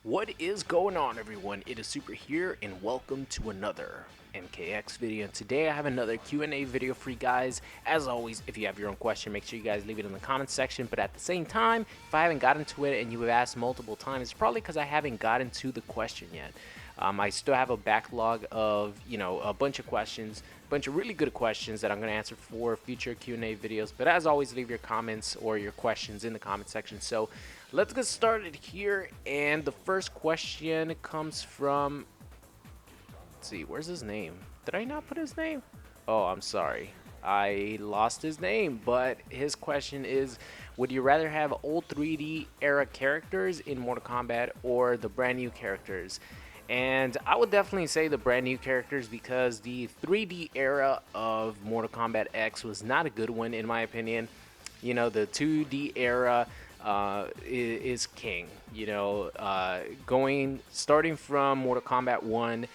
What is going on, everyone? It is Super here, and welcome to another MKX video. And today I have another Q&A video for you guys. As always, if you have your own question, make sure you guys leave it in the comment section. But at the same time, if I haven't gotten to it and you have asked multiple times, it's probably because I haven't gotten to the question yet. I still have a backlog of, a bunch of questions, a bunch of really good questions that I'm going to answer for future Q&A videos. But as always, leave your comments or your questions in the comment section. So let's get started here. And the first question comes from, let's see, where's his name? Did I not put his name? Oh, I'm sorry. I lost his name, but his question is, would you rather have old 3D era characters in Mortal Kombat or the brand new characters? And I would definitely say the brand new characters, because the 3D era of Mortal Kombat X was not a good one in my opinion. The 2D era is king. Starting from Mortal Kombat 1,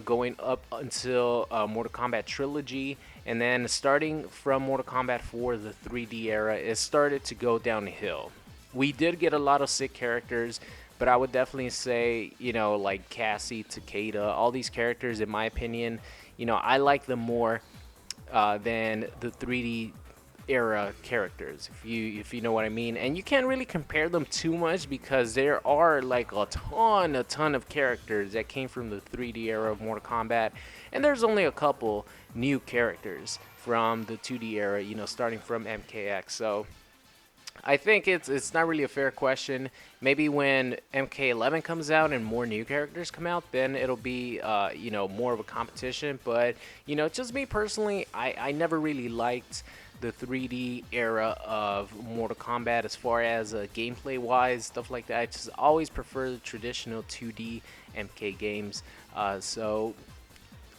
going up until Mortal Kombat Trilogy, and then starting from Mortal Kombat 4, the 3D era, it started to go downhill. We did get a lot of sick characters, but I would definitely say, like Cassie, Takeda, all these characters, in my opinion, I like them more than the 3D era characters, if you know what I mean. And you can't really compare them too much, because there are like a ton of characters that came from the 3D era of Mortal Kombat, and there's only a couple new characters from the 2D era, starting from MKX. So I think it's not really a fair question. Maybe when MK11 comes out and more new characters come out, then it'll be more of a competition. But just me personally, I never really liked the 3D era of Mortal Kombat as far as gameplay wise, stuff like that. I just always prefer the traditional 2D MK games. So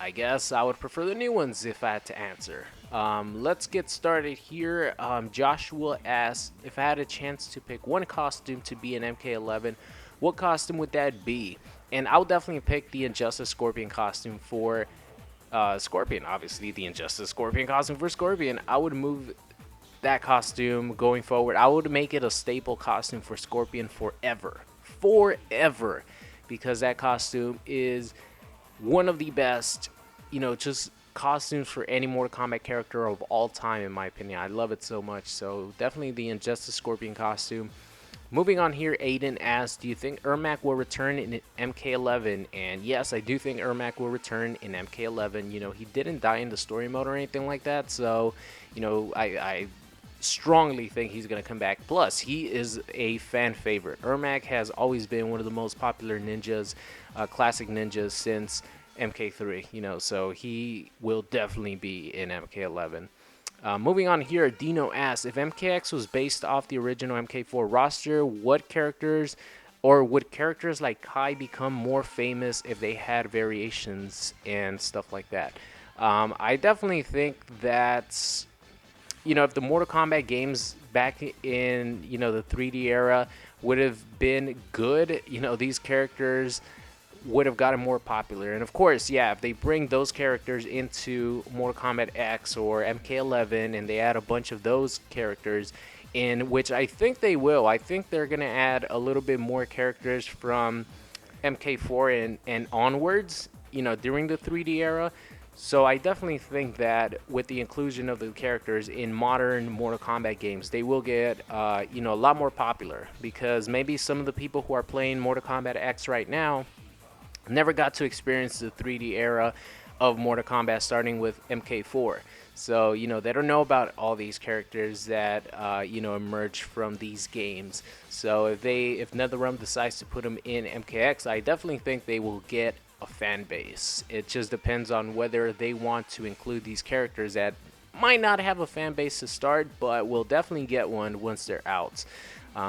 I guess I would prefer the new ones if I had to answer. Let's get started here. Joshua asks, if I had a chance to pick one costume to be in MK11, what costume would that be? And I would definitely pick the Injustice Scorpion costume for Scorpion. Obviously, the Injustice Scorpion costume for Scorpion. I would move that costume going forward. I would make it a staple costume for Scorpion forever, because that costume is one of the best, just costumes for any Mortal Kombat character of all time, in my opinion. I love it so much. So definitely the Injustice Scorpion costume. Moving on here, Aiden asks, do you think Ermac will return in MK11? And yes, I do think Ermac will return in MK11. He didn't die in the story mode or anything like that. So, I strongly think he's going to come back. Plus, he is a fan favorite. Ermac has always been one of the most popular ninjas, classic ninjas, since MK3, so he will definitely be in MK11. Moving on here, Dino asks, if MKX was based off the original MK4 roster, would characters like Kai become more famous if they had variations and stuff like that? I definitely think that, if the Mortal Kombat games back in, the 3D era would have been good, these characters would have gotten more popular. And of course, yeah, if they bring those characters into Mortal Kombat X or MK11 and they add a bunch of those characters in, which I think they will, I think they're going to add a little bit more characters from MK4 and onwards, during the 3D era. So I definitely think that with the inclusion of the characters in modern Mortal Kombat games, they will get a lot more popular, because maybe some of the people who are playing Mortal Kombat X right now never got to experience the 3D era of Mortal Kombat, starting with MK4. So, they don't know about all these characters that, emerge from these games. So if NetherRealm decides to put them in MKX, I definitely think they will get a fan base. It just depends on whether they want to include these characters that might not have a fan base to start, but will definitely get one once they're out.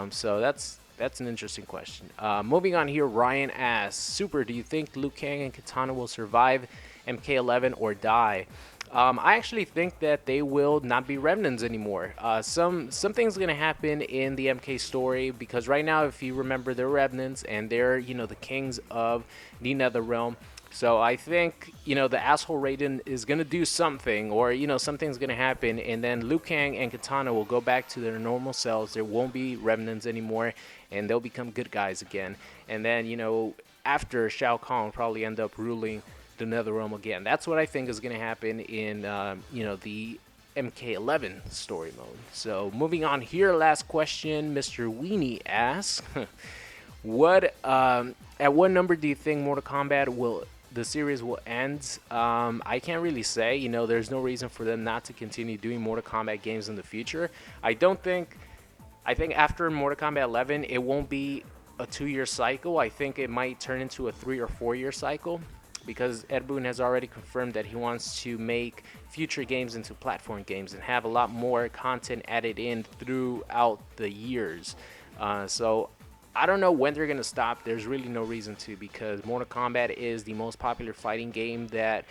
So that's an interesting question. Moving on here, Ryan asks, Super, do you think Liu Kang and Kitana will survive MK11 or die? I actually think that they will not be remnants anymore. Something's going to happen in the MK story, because right now, if you remember, they're remnants and they're, the kings of the NetherRealm. So I think, the asshole Raiden is going to do something, or, something's going to happen, and then Liu Kang and Katana will go back to their normal selves. There won't be remnants anymore, and they'll become good guys again. And then, after Shao Kahn will probably end up ruling the Netherrealm again. That's what I think is going to happen in, the MK11 story mode. So moving on here, last question, Mr. Weenie asks, at what number do you think Mortal Kombat the series will end? I can't really say. There's no reason for them not to continue doing Mortal Kombat games in the future. I think after Mortal Kombat 11, it won't be a 2-year cycle. I think it might turn into a 3 or 4-year cycle, because Ed Boon has already confirmed that he wants to make future games into platform games and have a lot more content added in throughout the years. So I don't know when they're going to stop. There's really no reason to, because Mortal Kombat is the most popular fighting game that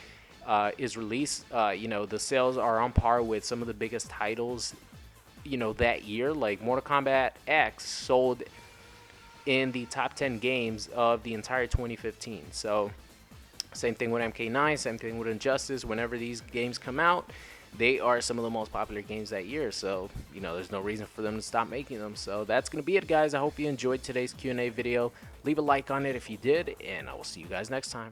is released. The sales are on par with some of the biggest titles, that year. Like Mortal Kombat X sold in the top 10 games of the entire 2015. So same thing with MK9, same thing with Injustice. Whenever these games come out, they are some of the most popular games that year. So, there's no reason for them to stop making them. So that's going to be it, guys. I hope you enjoyed today's Q&A video. Leave a like on it if you did, and I will see you guys next time.